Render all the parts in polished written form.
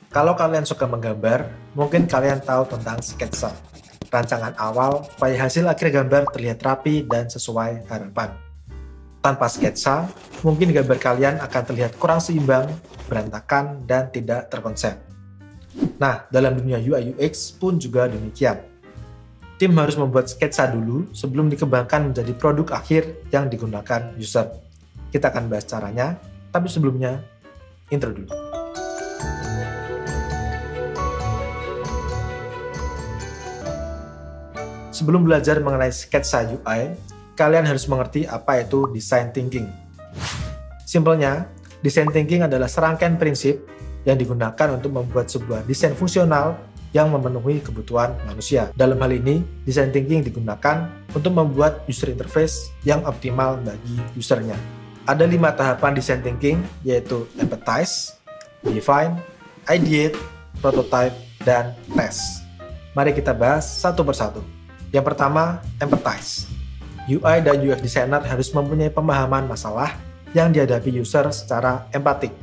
Kalau kalian suka menggambar, mungkin kalian tahu tentang sketsa, rancangan awal supaya hasil akhir gambar terlihat rapi dan sesuai harapan. Tanpa sketsa, mungkin gambar kalian akan terlihat kurang seimbang, berantakan, dan tidak terkonsep. Nah, dalam dunia UI UX pun juga demikian. Tim harus membuat sketsa dulu sebelum dikembangkan menjadi produk akhir yang digunakan user. Kita akan bahas caranya, tapi sebelumnya, intro dulu. Sebelum belajar mengenai sketsa UI, kalian harus mengerti apa itu design thinking. Simpelnya, design thinking adalah serangkaian prinsip yang digunakan untuk membuat sebuah desain fungsional yang memenuhi kebutuhan manusia. Dalam hal ini, design thinking digunakan untuk membuat user interface yang optimal bagi usernya. Ada 5 tahapan design thinking, yaitu empathize, define, ideate, prototype, dan test. Mari kita bahas satu persatu. Yang pertama, empathize. UI dan UX designer harus mempunyai pemahaman masalah yang dihadapi user secara empatik.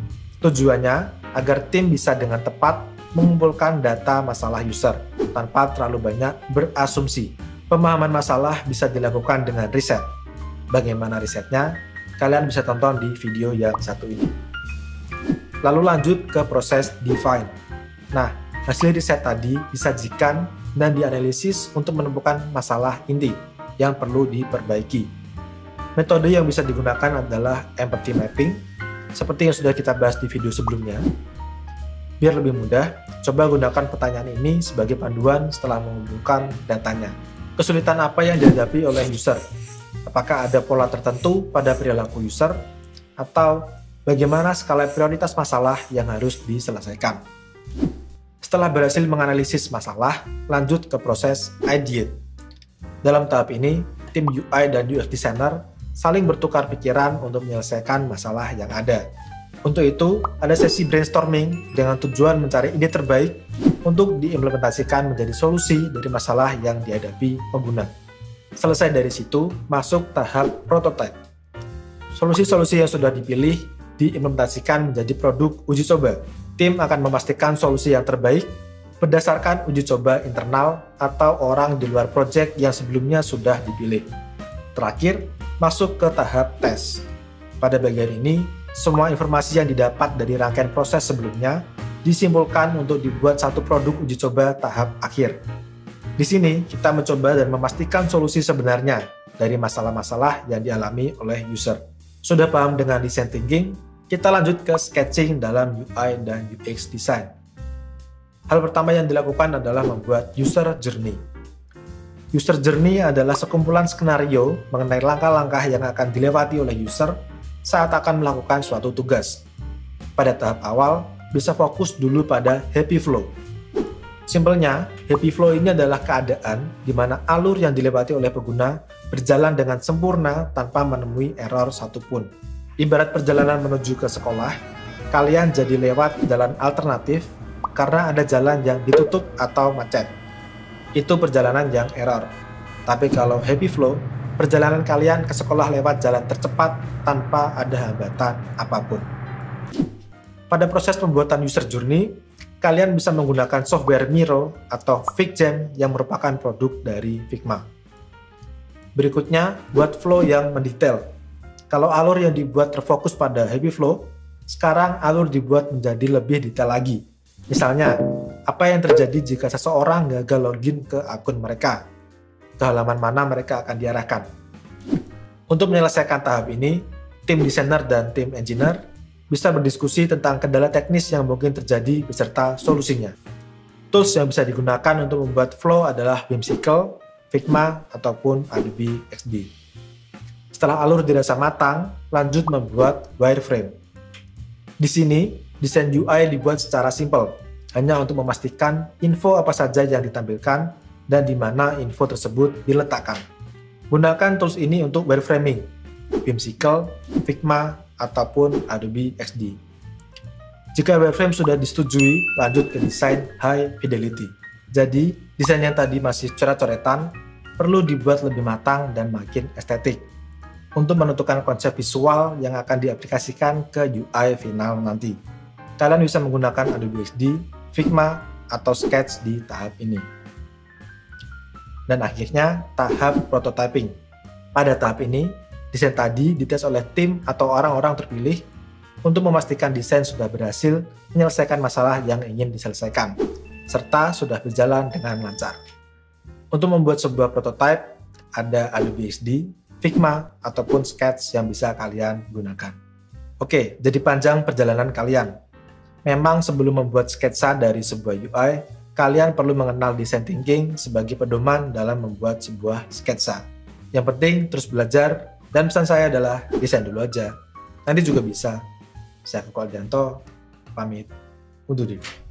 Tujuannya agar tim bisa dengan tepat mengumpulkan data masalah user tanpa terlalu banyak berasumsi. Pemahaman masalah bisa dilakukan dengan riset. Bagaimana risetnya? Kalian bisa tonton di video yang satu ini. Lalu lanjut ke proses define. Nah, hasil riset tadi disajikan dan dianalisis untuk menemukan masalah inti yang perlu diperbaiki. Metode yang bisa digunakan adalah empathy mapping, seperti yang sudah kita bahas di video sebelumnya. Biar lebih mudah, coba gunakan pertanyaan ini sebagai panduan setelah mengumpulkan datanya. Kesulitan apa yang dihadapi oleh user? Apakah ada pola tertentu pada perilaku user? Atau bagaimana skala prioritas masalah yang harus diselesaikan? Setelah berhasil menganalisis masalah, lanjut ke proses ideate. Dalam tahap ini, tim UI dan UX designer saling bertukar pikiran untuk menyelesaikan masalah yang ada. Untuk itu, ada sesi brainstorming dengan tujuan mencari ide terbaik untuk diimplementasikan menjadi solusi dari masalah yang dihadapi pengguna. Selesai dari situ, masuk tahap prototype. Solusi-solusi yang sudah dipilih diimplementasikan menjadi produk uji coba. Tim akan memastikan solusi yang terbaik berdasarkan uji coba internal atau orang di luar proyek yang sebelumnya sudah dipilih. Terakhir, masuk ke tahap tes. Pada bagian ini, semua informasi yang didapat dari rangkaian proses sebelumnya disimpulkan untuk dibuat satu produk uji coba tahap akhir. Di sini, kita mencoba dan memastikan solusi sebenarnya dari masalah-masalah yang dialami oleh user. Sudah paham dengan design thinking? Kita lanjut ke sketching dalam UI dan UX design. Hal pertama yang dilakukan adalah membuat user journey. User journey adalah sekumpulan skenario mengenai langkah-langkah yang akan dilewati oleh user saat akan melakukan suatu tugas. Pada tahap awal, bisa fokus dulu pada happy flow. Simpelnya, happy flow ini adalah keadaan di mana alur yang dilewati oleh pengguna berjalan dengan sempurna tanpa menemui error satupun. Ibarat perjalanan menuju ke sekolah, kalian jadi lewat jalan alternatif karena ada jalan yang ditutup atau macet. Itu perjalanan yang error. Tapi kalau happy flow, perjalanan kalian ke sekolah lewat jalan tercepat tanpa ada hambatan apapun. Pada proses pembuatan user journey, kalian bisa menggunakan software Miro atau FigJam yang merupakan produk dari Figma. Berikutnya, buat flow yang mendetail. Kalau alur yang dibuat terfokus pada happy flow, sekarang alur dibuat menjadi lebih detail lagi. Misalnya, apa yang terjadi jika seseorang gagal login ke akun mereka? Ke halaman mana mereka akan diarahkan? Untuk menyelesaikan tahap ini, tim desainer dan tim engineer bisa berdiskusi tentang kendala teknis yang mungkin terjadi beserta solusinya. Tools yang bisa digunakan untuk membuat flow adalah Whimsical, Figma, ataupun Adobe XD. Setelah alur dirasa matang, lanjut membuat wireframe. Di sini, desain UI dibuat secara simpel, hanya untuk memastikan info apa saja yang ditampilkan dan di mana info tersebut diletakkan. Gunakan tools ini untuk wireframing, Whimsical, Figma, ataupun Adobe XD. Jika wireframe sudah disetujui, lanjut ke desain high fidelity. Jadi, desain yang tadi masih coret-coretan perlu dibuat lebih matang dan makin estetik untuk menentukan konsep visual yang akan diaplikasikan ke UI final nanti. Kalian bisa menggunakan Adobe XD Figma, atau Sketch di tahap ini. Dan akhirnya, tahap prototyping. Pada tahap ini, desain tadi dites oleh tim atau orang-orang terpilih untuk memastikan desain sudah berhasil menyelesaikan masalah yang ingin diselesaikan, serta sudah berjalan dengan lancar. Untuk membuat sebuah prototype, ada Adobe XD, Figma, ataupun Sketch yang bisa kalian gunakan. Oke, jadi panjang perjalanan kalian. Memang sebelum membuat sketsa dari sebuah UI, kalian perlu mengenal design thinking sebagai pedoman dalam membuat sebuah sketsa. Yang penting terus belajar, dan pesan saya adalah desain dulu aja. Nanti juga bisa. Saya Koko Aldianto, pamit undur diri.